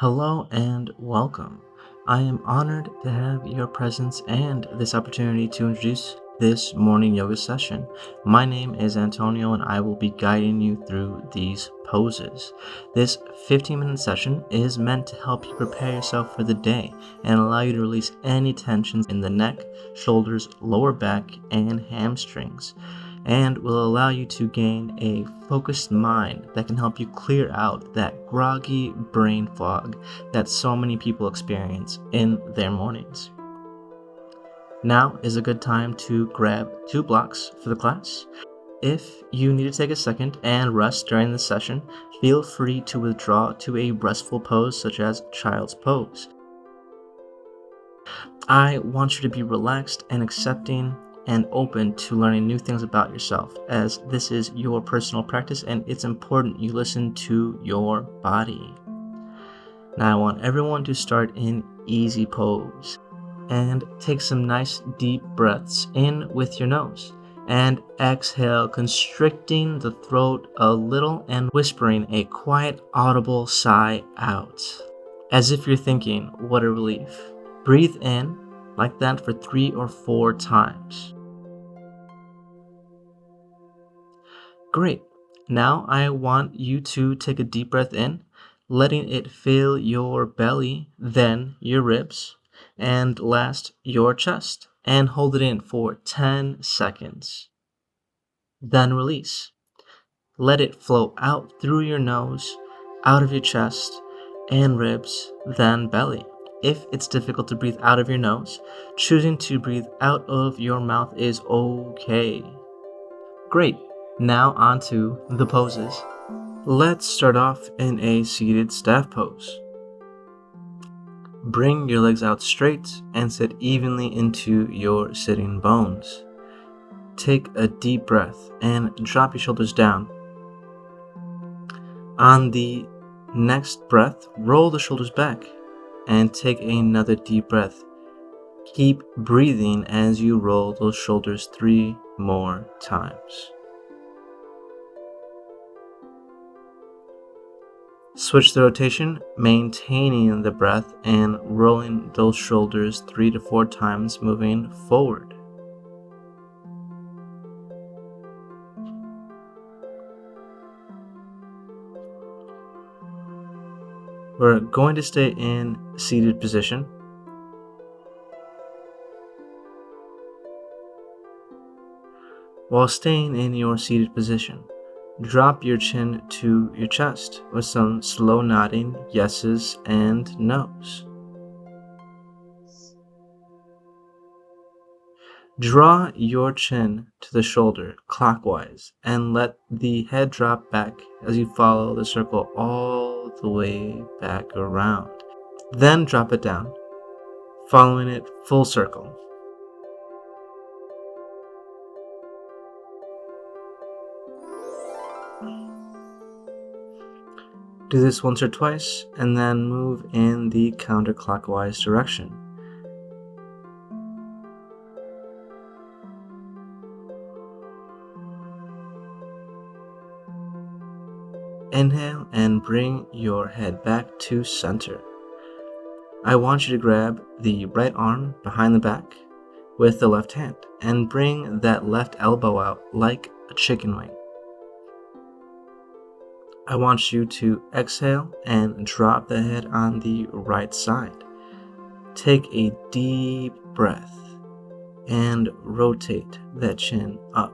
Hello and welcome. I am honored to have your presence and this opportunity to introduce this morning yoga session. My name is Antonio and I will be guiding you through these poses. This 15-minute session is meant to help you prepare yourself for the day and allow you to release any tensions in the neck, shoulders, lower back, and hamstrings, and will allow you to gain a focused mind that can help you clear out that groggy brain fog that so many people experience in their mornings. Now is a good time to grab 2 blocks for the class. If you need to take a second and rest during the session, feel free to withdraw to a restful pose such as child's pose. I want you to be relaxed and accepting and open to learning new things about yourself, as this is your personal practice and it's important you listen to your body. Now I want everyone to start in easy pose and take some nice deep breaths in with your nose and exhale, constricting the throat a little and whispering a quiet audible sigh out, as if you're thinking, what a relief. Breathe in like that for 3 or 4 times. Great. Now I want you to take a deep breath in, letting it fill your belly, then your ribs, and last your chest, and hold it in for 10 seconds. Then release. Let it flow out through your nose, out of your chest and ribs, then belly. If it's difficult to breathe out of your nose, choosing to breathe out of your mouth is okay. Great. Now onto the poses. Let's start off in a seated staff pose. Bring your legs out straight and sit evenly into your sitting bones. Take a deep breath and drop your shoulders down. On the next breath, roll the shoulders back and take another deep breath. Keep breathing as you roll those shoulders 3 more times. Switch the rotation, maintaining the breath and rolling those shoulders 3 to 4 times, moving forward. We're going to stay in seated position. While staying in your seated position, drop your chin to your chest with some slow nodding yeses and nos. Draw your chin to the shoulder clockwise and let the head drop back as you follow the circle all the way back around. Then drop it down, following it full circle. Do this once or twice and then move in the counterclockwise direction. Inhale and bring your head back to center. I want you to grab the right arm behind the back with the left hand and bring that left elbow out like a chicken wing. I want you to exhale and drop the head on the right side. Take a deep breath and rotate that chin up.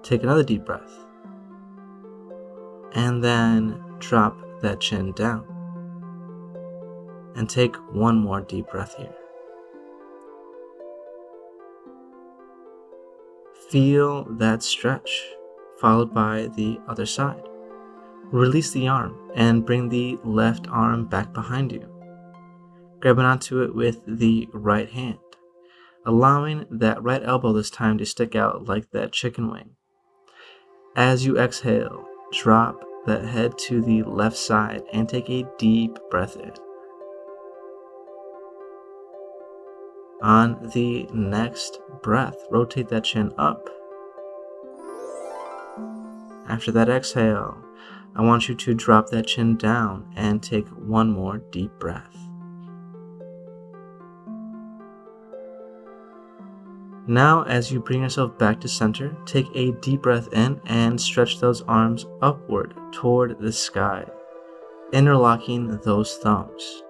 Take another deep breath and then drop that chin down. And take one more deep breath here. Feel that stretch, followed by the other side. Release the arm and bring the left arm back behind you. Grabbing onto it with the right hand, allowing that right elbow this time to stick out like that chicken wing. As you exhale, drop that head to the left side and take a deep breath in. On the next breath, rotate that chin up. After that exhale, I want you to drop that chin down and take one more deep breath. Now, as you bring yourself back to center, take a deep breath in and stretch those arms upward toward the sky, interlocking those thumbs.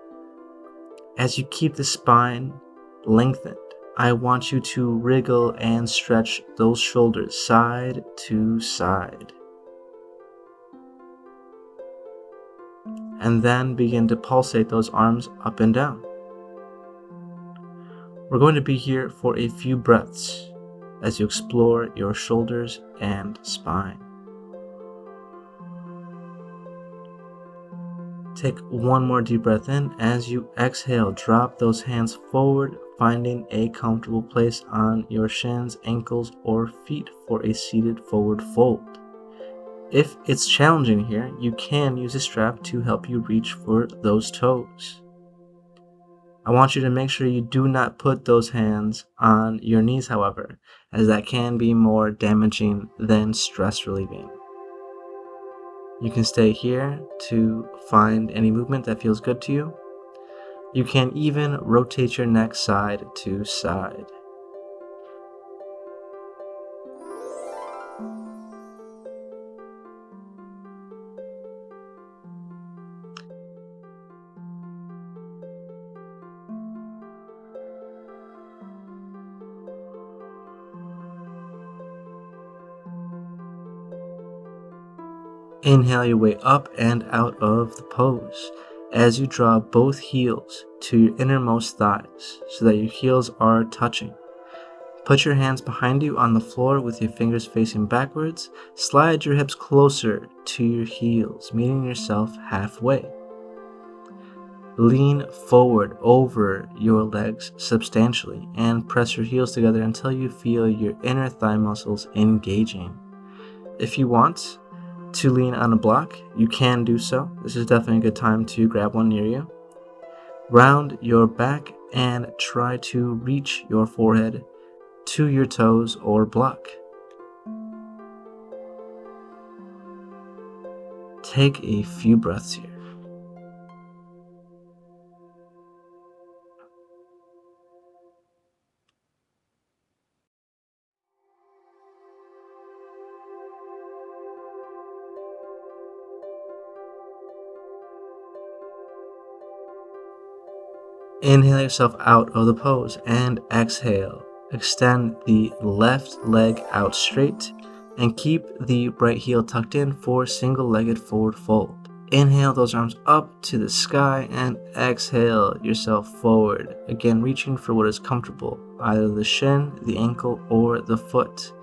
As you keep the spine lengthened, I want you to wriggle and stretch those shoulders side to side. And then begin to pulsate those arms up and down. We're going to be here for a few breaths as you explore your shoulders and spine. Take one more deep breath in. As you exhale, drop those hands forward, finding a comfortable place on your shins, ankles, or feet for a seated forward fold. If it's challenging here, you can use a strap to help you reach for those toes. I want you to make sure you do not put those hands on your knees, however, as that can be more damaging than stress relieving. You can stay here to find any movement that feels good to you. You can even rotate your neck side to side. Inhale your way up and out of the pose as you draw both heels to your innermost thighs so that your heels are touching. Put your hands behind you on the floor with your fingers facing backwards. Slide your hips closer to your heels, meeting yourself halfway. Lean forward over your legs substantially and press your heels together until you feel your inner thigh muscles engaging. If you want to lean on a block, you can do so. This is definitely a good time to grab one near you. Round your back and try to reach your forehead to your toes or block. Take a few breaths here. Inhale yourself out of the pose and exhale. Extend the left leg out straight and keep the right heel tucked in for single-legged forward fold. Inhale those arms up to the sky and exhale yourself forward, again reaching for what is comfortable, either the shin, the ankle, or the foot.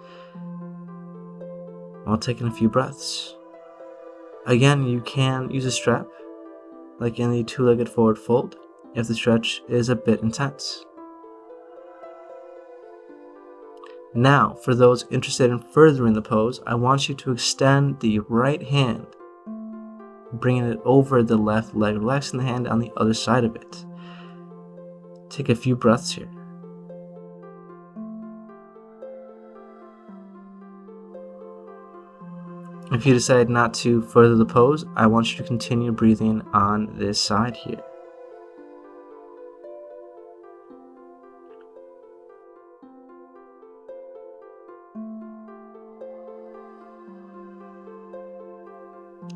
While taking a few breaths. Again, you can use a strap, like in the two-legged forward fold, if the stretch is a bit intense. Now, for those interested in furthering the pose, I want you to extend the right hand, bringing it over the left leg, relaxing the hand on the other side of it. Take a few breaths here. If you decide not to further the pose, I want you to continue breathing on this side here.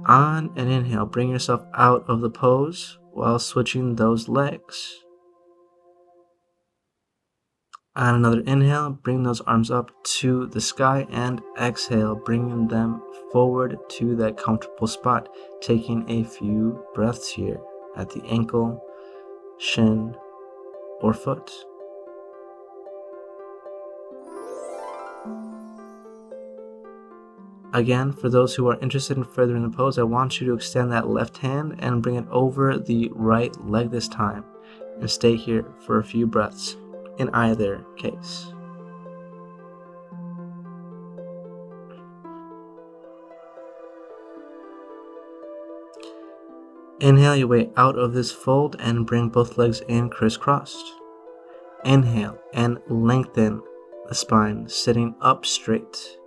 On an inhale, bring yourself out of the pose while switching those legs. On another inhale, bring those arms up to the sky and exhale, bringing them forward to that comfortable spot, taking a few breaths here at the ankle, shin, or foot. Again, for those who are interested in furthering the pose, I want you to extend that left hand and bring it over the right leg this time, and stay here for a few breaths in either case. Inhale your way out of this fold and bring both legs in crisscrossed. Inhale and lengthen the spine, sitting up straight.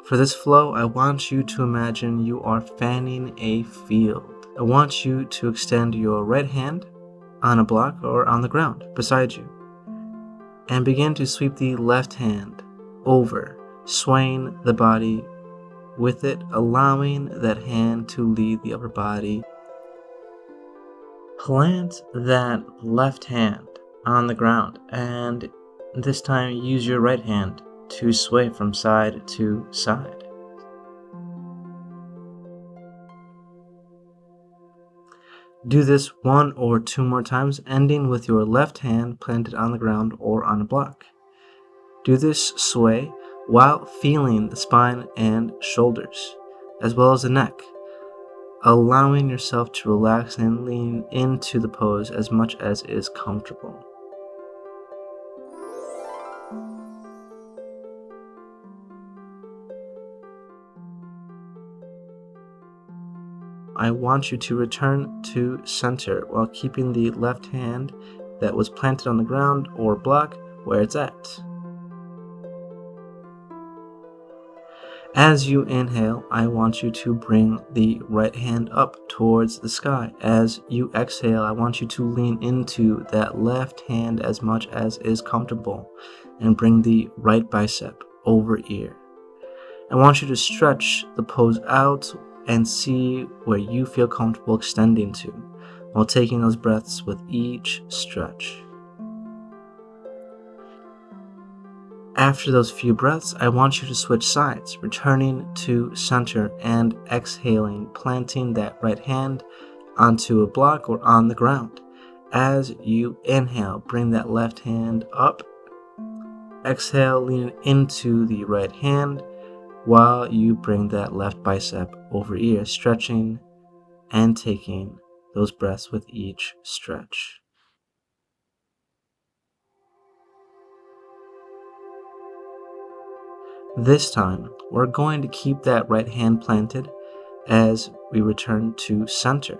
For this flow, I want you to imagine you are fanning a field. I want you to extend your right hand on a block or on the ground beside you, and begin to sweep the left hand over, swaying the body with it, allowing that hand to lead the upper body. Plant that left hand on the ground, and this time use your right hand to sway from side to side. Do this 1 or 2 more times, ending with your left hand planted on the ground or on a block. Do this sway while feeling the spine and shoulders, as well as the neck, allowing yourself to relax and lean into the pose as much as is comfortable. I want you to return to center while keeping the left hand that was planted on the ground or block where it's at. As you inhale, I want you to bring the right hand up towards the sky. As you exhale, I want you to lean into that left hand as much as is comfortable and bring the right bicep over ear. I want you to stretch the pose out and see where you feel comfortable extending to while taking those breaths with each stretch. After those few breaths, I want you to switch sides, returning to center and exhaling, planting that right hand onto a block or on the ground. As you inhale, bring that left hand up. Exhale, leaning into the right hand while you bring that left bicep over ear, stretching and taking those breaths with each stretch. This time, we're going to keep that right hand planted as we return to center.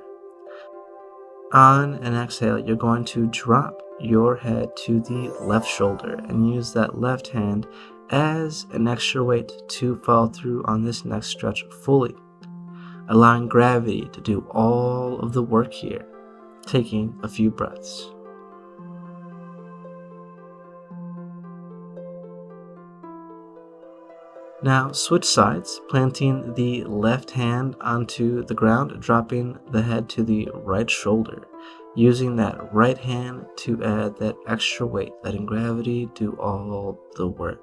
On an exhale, you're going to drop your head to the left shoulder and use that left hand as an extra weight to follow through on this next stretch fully, allowing gravity to do all of the work here, taking a few breaths. Now switch sides, planting the left hand onto the ground, dropping the head to the right shoulder, using that right hand to add that extra weight, letting gravity do all the work.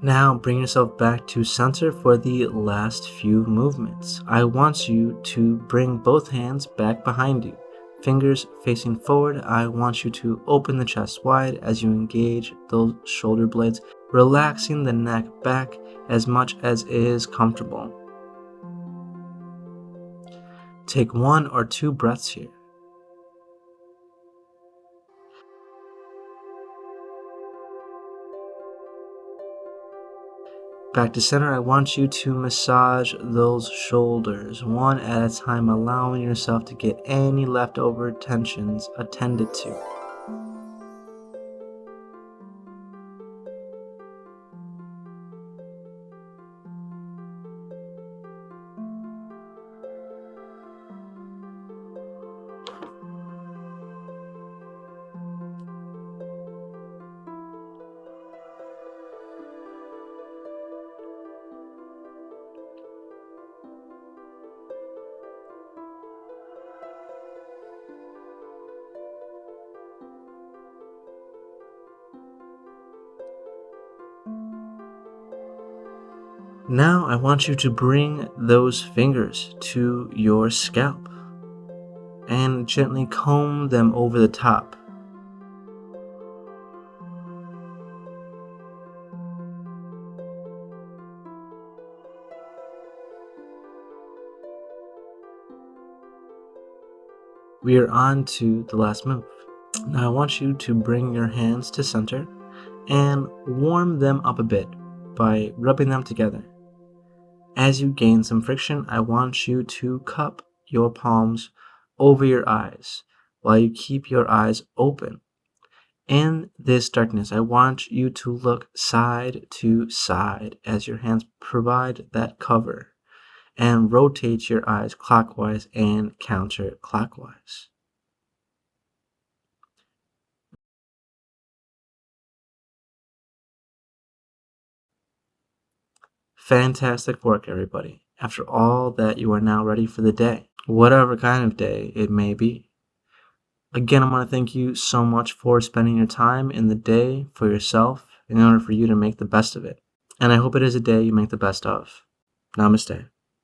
Now bring yourself back to center for the last few movements. I want you to bring both hands back behind you, fingers facing forward. I want you to open the chest wide as you engage those shoulder blades, relaxing the neck back as much as is comfortable. Take 1 or 2 breaths here. Back to center, I want you to massage those shoulders one at a time, allowing yourself to get any leftover tensions attended to. Now I want you to bring those fingers to your scalp and gently comb them over the top. We are on to the last move. Now I want you to bring your hands to center and warm them up a bit by rubbing them together. As you gain some friction, I want you to cup your palms over your eyes while you keep your eyes open. In this darkness, I want you to look side to side as your hands provide that cover and rotate your eyes clockwise and counterclockwise. Fantastic work, everybody. After all that, you are now ready for the day, whatever kind of day it may be. Again, I want to thank you so much for spending your time in the day for yourself in order for you to make the best of it. And I hope it is a day you make the best of. Namaste.